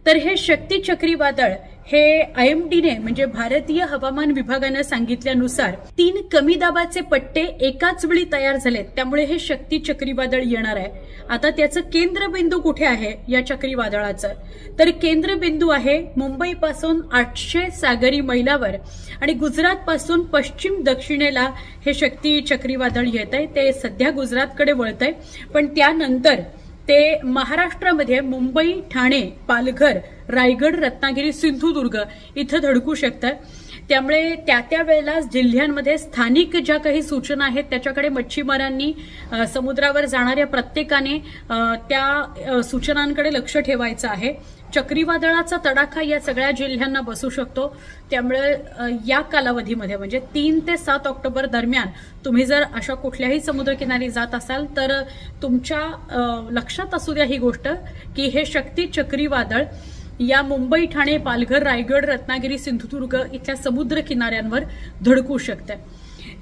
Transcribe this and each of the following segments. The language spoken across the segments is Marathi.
तर हे शक्ती चक्रीवादळ हे आयएमडीने म्हणजे भारतीय हवामान विभागाने सांगितल्यानुसार 3 कमी दाबाचे पट्टे एकाच वेळी तयार झालेत, त्यामुळे हे शक्ती चक्रीवादळ येणार आहे। आता त्याचं केंद्रबिंदू कुठे आहे या चक्रीवादळाचं, तर केंद्रबिंदू आहे मुंबई पासून 800 सागरी मैलावर आणि गुजरात पासून पश्चिम दक्षिणेला हे शक्ती चक्रीवादळ येत आहे। ते सध्या गुजरातकडे वळत आहे, पण त्यानंतर ते महाराष्ट्रामध्ये मुंबई, ठाणे, पालघर, रायगड, रत्नागिरी, सिंधुदुर्ग इथं धडकू शकतं। त्यामुळे त्या वेळेला जिल्ह्यांमध्ये स्थानिक ज्या काही सूचना आहेत त्याच्याकडे मच्छीमारांनी समुद्रावर जाणाऱ्या प्रत्येकाने त्या सूचनांकडे लक्ष ठेवायचं आहे। चक्रीवादळाचा तडाखा या सगळ्या जिल्ह्यांना बसू शकतो, त्यामुळे या कालावधीमध्ये म्हणजे 3 ते 7 ऑक्टोबर दरम्यान तुम्ही जर अशा कुठल्याही समुद्रकिनारी जात असाल तर तुमच्या लक्षात असू द्या ही गोष्ट की हे शक्ती चक्रीवादळ या मुंबई, ठाणे, पालघर, रायगड, रत्नागिरी, सिंधुदुर्ग इथल्या समुद्र किनाऱ्यांवर धडकू शकतं।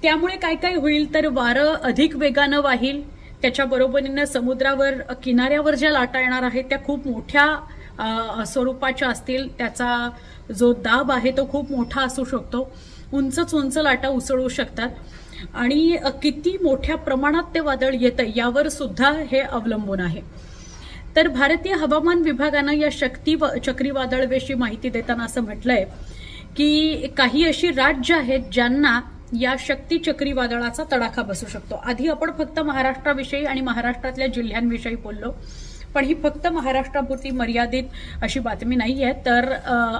त्यामुळे काय काय होईल तर वारं अधिक वेगानं वाहील, त्याच्या बरोबरीनं समुद्रावर किनाऱ्यावर ज्या लाटा येणार आहेत त्या खूप मोठ्या स्वरूपाच्या असतील, त्याचा जो दाब आहे तो खूप मोठा असू शकतो, उंच लाटा उसळू शकतात आणि किती मोठ्या प्रमाणात ते वादळ येतं यावर सुद्धा हे अवलंबून आहे। तर भारतीय हवामान विभागानं या शक्ती चक्रीवादळविषयी माहिती देताना असं म्हटलंय की काही अशी राज्य आहेत ज्यांना या शक्ती चक्रीवादळाचा तडाखा बसू शकतो। आधी आपण फक्त महाराष्ट्राविषयी आणि महाराष्ट्रातल्या जिल्ह्यांविषयी बोललो, पण ही फक्त महाराष्ट्रापुरती मर्यादित अशी बातमी नाहीये, तर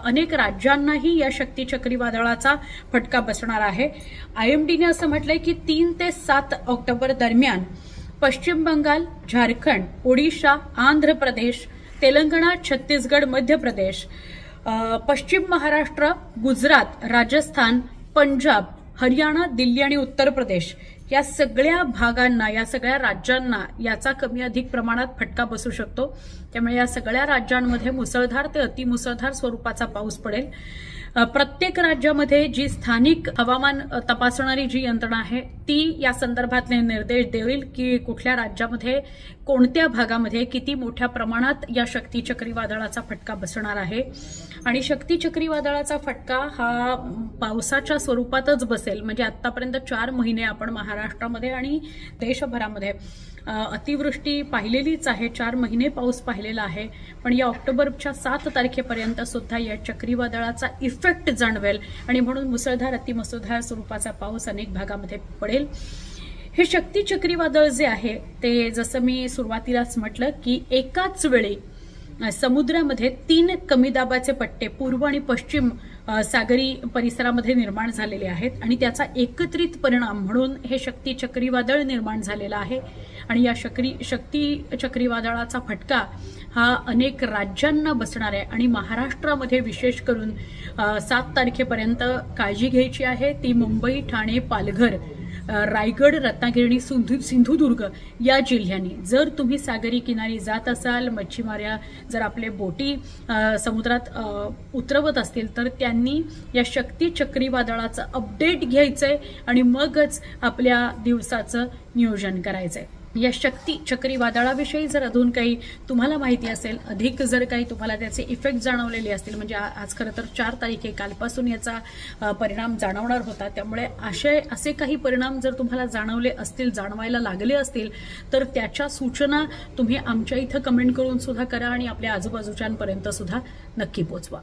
अनेक राज्यांनाही या शक्ती चक्रीवादळाचा फटका बसणार आहे। आयएमडीने असं म्हटलंय की 3 ते 7 ऑक्टोबर दरम्यान पश्चिम बंगाल, झारखंड, ओडिशा, आंध्र प्रदेश, तेलंगणा, छत्तीसगड, मध्य प्रदेश, पश्चिम महाराष्ट्र, गुजरात, राजस्थान, पंजाब, हरियाणा, दिल्ली आणि उत्तर प्रदेश या सगळ्या भागांना, या सगळ्या राज्यांना याचा कमी अधिक प्रमाणात फटका बसू शकतो। त्यामुळे या सगळ्या राज्यांमध्ये मुसळधार ते अतिमुसळधार स्वरूपाचा पाऊस पडेल। प्रत्येक राज्यामध्ये जी स्थानिक हवामान तपासणारी जी यंत्रणा आहे ती या संदर्भातले निर्देश देईल की कुठल्या राज्यामध्ये कोणत्या भागामध्ये किती मोठ्या प्रमाणात या शक्ती चक्रीवादळाचा फटका बसणार आहे। आणि शक्ती चक्रीवादळाचा फटका हा पावसाच्या स्वरूपातच बसेल, म्हणजे आतापर्यंत 4 महिने आपण महाराष्ट्रामध्ये आणि देशभरामध्ये अतिवृष्टी पाहिलेलीच आहे, 4 महिने पाऊस पाहिलेला आहे, पण या ऑक्टोबरच्या 7 तारखेपर्यंत सुद्धा या चक्रीवादळाचा इफेक्ट जाणवेल आणि म्हणून मुसळधार अतिमुसळधार स्वरूपाचा पाऊस अनेक भागामध्ये पडेल। हे शक्ती चक्रीवादळ जे आहे ते जसं मी सुरुवातीलाच म्हटलं की एकाच वेळी समुद्रामध्ये 3 कमी दाबाचे पट्टे पूर्व आणि पश्चिम सागरी परिसरामध्ये निर्माण झालेले आहेत आणि त्याचा एकत्रित परिणाम म्हणून हे शक्ती चक्रीवादळ निर्माण झालेलं आहे। आणि या शक्ती चक्रीवादळाचा फटका हा अनेक राज्यांना बसणार आहे आणि महाराष्ट्रामध्ये विशेष करून 7 तारखेपर्यंत काळजी घ्यायची आहे ती मुंबई, ठाणे, पालघर, रायगड, रत्नागिरी, सिंधुदुर्ग या जिल्ह्यांनी। जर तुम्ही सागरी किनारी जात असाल, मच्छीमार्या जर आपले बोटी समुद्रात उतरवत असतील तर त्यांनी या शक्ती चक्रीवादळाचं अपडेट घ्यायचंय आणि मगच आपल्या दिवसाचं नियोजन करायचंय। या शक्ती चक्रीवादळाविषयी जर अजून काही तुम्हाला माहिती असेल, अधिक जर काही तुम्हाला त्याचे इफेक्ट जाणवलेले असतील, म्हणजे आज खरं तर 4 तारीख आहे, कालपासून याचा परिणाम जाणवणार होता, त्यामुळे असे काही परिणाम जर तुम्हाला जाणवले असतील, जाणवायला लागले असतील तर त्याच्या सूचना तुम्ही आमच्या इथं कमेंट करून सुद्धा करा आणि आपल्या आजूबाजूच्यांपर्यंत सुद्धा नक्की पोहोचवा।